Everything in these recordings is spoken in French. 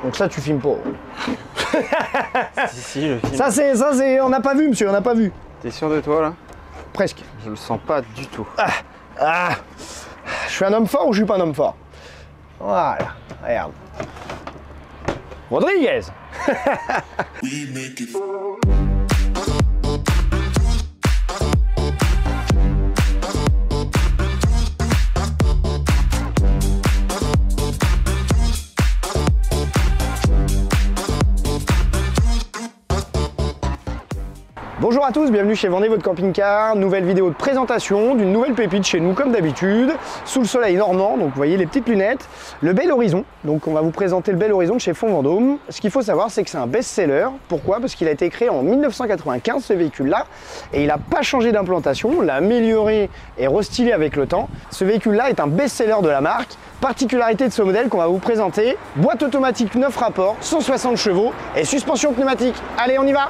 Donc ça, tu filmes pas. Si, je filme. Ça, c'est, on n'a pas vu, monsieur, on n'a pas vu. T'es sûr de toi, là? Presque. Je le sens pas du tout. Je suis un homme fort ou je suis pas un homme fort? Voilà, regarde. Rodriguez. Bonjour à tous, bienvenue chez Vendée votre camping-car, nouvelle vidéo de présentation d'une nouvelle pépite chez nous comme d'habitude, sous le soleil normand, donc vous voyez les petites lunettes, le Bel Horizon, donc on va vous présenter le Bel Horizon de chez Fonds Vendôme. Ce qu'il faut savoir c'est que c'est un best-seller, pourquoi? Parce qu'il a été créé en 1995 ce véhicule-là, et il n'a pas changé d'implantation, on l'a amélioré et restylé avec le temps. Ce véhicule-là est un best-seller de la marque. Particularité de ce modèle qu'on va vous présenter, boîte automatique 9 rapports, 160 chevaux et suspension pneumatique. Allez, on y va!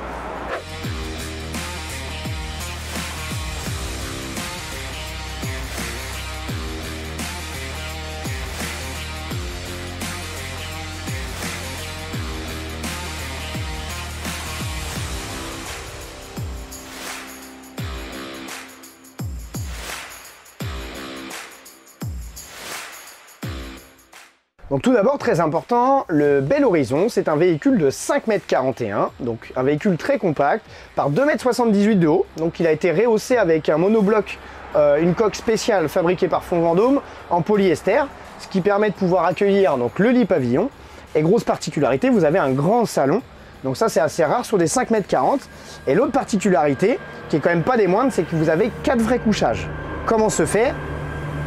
Donc tout d'abord, très important, le Bel Horizon, c'est un véhicule de 5,41 m, donc un véhicule très compact, par 2,78 m de haut. Donc il a été rehaussé avec un monobloc, une coque spéciale fabriquée par Fonds Vendôme en polyester, ce qui permet de pouvoir accueillir donc, le lit pavillon. Et grosse particularité, vous avez un grand salon, donc ça c'est assez rare sur des 5,40 m. Et l'autre particularité, qui est quand même pas des moindres, c'est que vous avez 4 vrais couchages. Comment se fait ?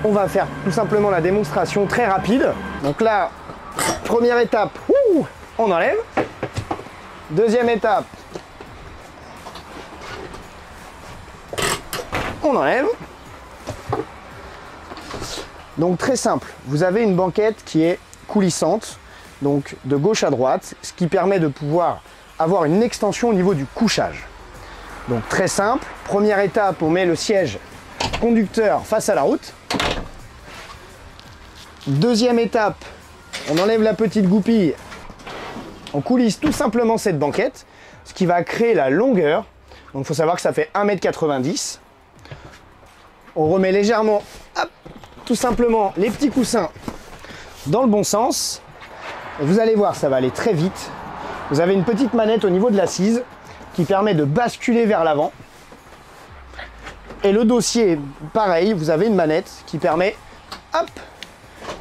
On va faire tout simplement la démonstration très rapide. Donc là, première étape, on enlève. Deuxième étape, on enlève. Donc très simple, vous avez une banquette qui est coulissante, donc de gauche à droite, ce qui permet de pouvoir avoir une extension au niveau du couchage. Donc très simple, première étape, on met le siège conducteur face à la route. Deuxième étape, on enlève la petite goupille, on coulisse tout simplement cette banquette, ce qui va créer la longueur. Donc il faut savoir que ça fait 1,90 m. On remet légèrement, hop, tout simplement les petits coussins dans le bon sens. Et vous allez voir, ça va aller très vite. Vous avez une petite manette au niveau de l'assise qui permet de basculer vers l'avant. Et le dossier, pareil, vous avez une manette qui permet, hop,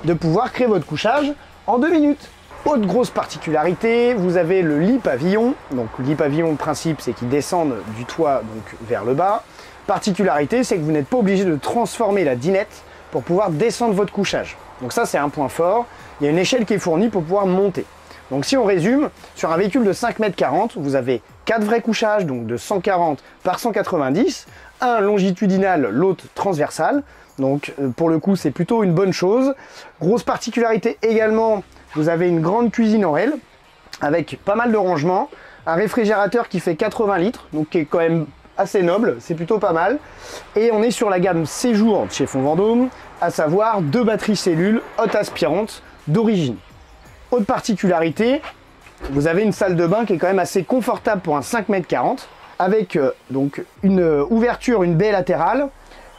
de pouvoir créer votre couchage en 2 minutes. Autre grosse particularité, vous avez le lit pavillon. Donc le lit pavillon, le principe c'est qu'il descende du toit donc, vers le bas. Particularité, c'est que vous n'êtes pas obligé de transformer la dinette pour pouvoir descendre votre couchage. Donc ça c'est un point fort. Il y a une échelle qui est fournie pour pouvoir monter. Donc si on résume, sur un véhicule de 5,40 m, vous avez 4 vrais couchages, donc de 140 par 190, un longitudinal, l'autre transversal. Donc pour le coup c'est plutôt une bonne chose. Grosse particularité également, vous avez une grande cuisine en L avec pas mal de rangements, un réfrigérateur qui fait 80 litres, donc qui est quand même assez noble, c'est plutôt pas mal. Et on est sur la gamme Séjour chez Fonds Vendôme, à savoir 2 batteries cellules haute aspirante d'origine. Autre particularité, vous avez une salle de bain qui est quand même assez confortable pour un 5,40 m avec donc une ouverture, une baie latérale.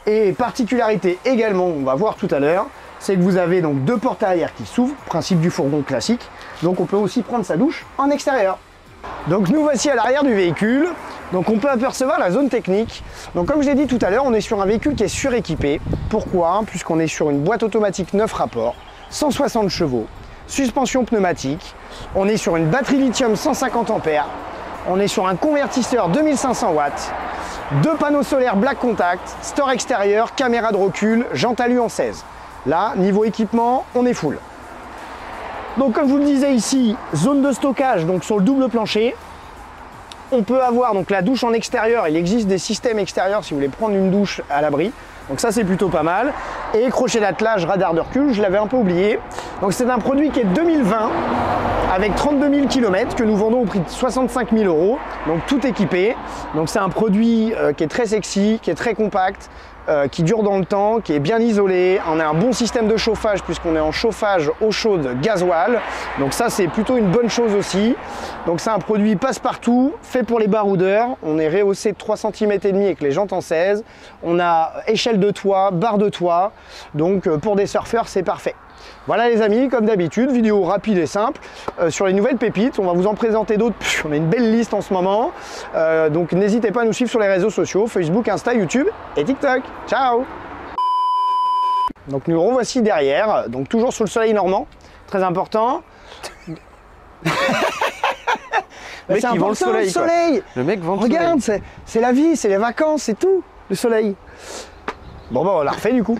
Et particularité également, on va voir tout à l'heure, c'est que vous avez donc 2 portes arrière qui s'ouvrent, principe du fourgon classique. Donc on peut aussi prendre sa douche en extérieur. Donc nous voici à l'arrière du véhicule. Donc on peut apercevoir la zone technique. Donc comme je l'ai dit tout à l'heure, on est sur un véhicule qui est suréquipé. Pourquoi? Puisqu'on est sur une boîte automatique 9 rapports, 160 chevaux, suspension pneumatique. On est sur une batterie lithium 150 ampères. On est sur un convertisseur 2500 watts. 2 panneaux solaires black contact, store extérieur, caméra de recul, jante alu en 16. Là, niveau équipement, on est full. Donc comme je vous le disais ici, zone de stockage donc sur le double plancher. On peut avoir donc la douche en extérieur, il existe des systèmes extérieurs si vous voulez prendre une douche à l'abri. Donc ça c'est plutôt pas mal. Et crochet d'attelage, radar de recul, je l'avais un peu oublié. Donc c'est un produit qui est 2020 avec 32 000 km que nous vendons au prix de 65 000 €, donc tout équipé. Donc c'est un produit qui est très sexy, qui est très compact, qui dure dans le temps, qui est bien isolé. On a un bon système de chauffage puisqu'on est en chauffage eau chaude gasoil. Donc ça c'est plutôt une bonne chose aussi. Donc c'est un produit passe-partout, fait pour les baroudeurs. On est rehaussé de 3,5 cm avec les jantes en 16. On a échelle de toit, barre de toit. Donc pour des surfeurs c'est parfait. Voilà les amis, comme d'habitude, vidéo rapide et simple sur les nouvelles pépites. On va vous en présenter d'autres, on a une belle liste en ce moment. Donc n'hésitez pas à nous suivre sur les réseaux sociaux, Facebook, Insta, YouTube et TikTok. Ciao! Donc nous revoici derrière, donc toujours sous le soleil normand, très important. Le mec, il vend le soleil, quoi. Le mec vend le soleil. Regarde, c'est la vie, c'est les vacances, c'est tout, le soleil. Bon bah on la refait du coup.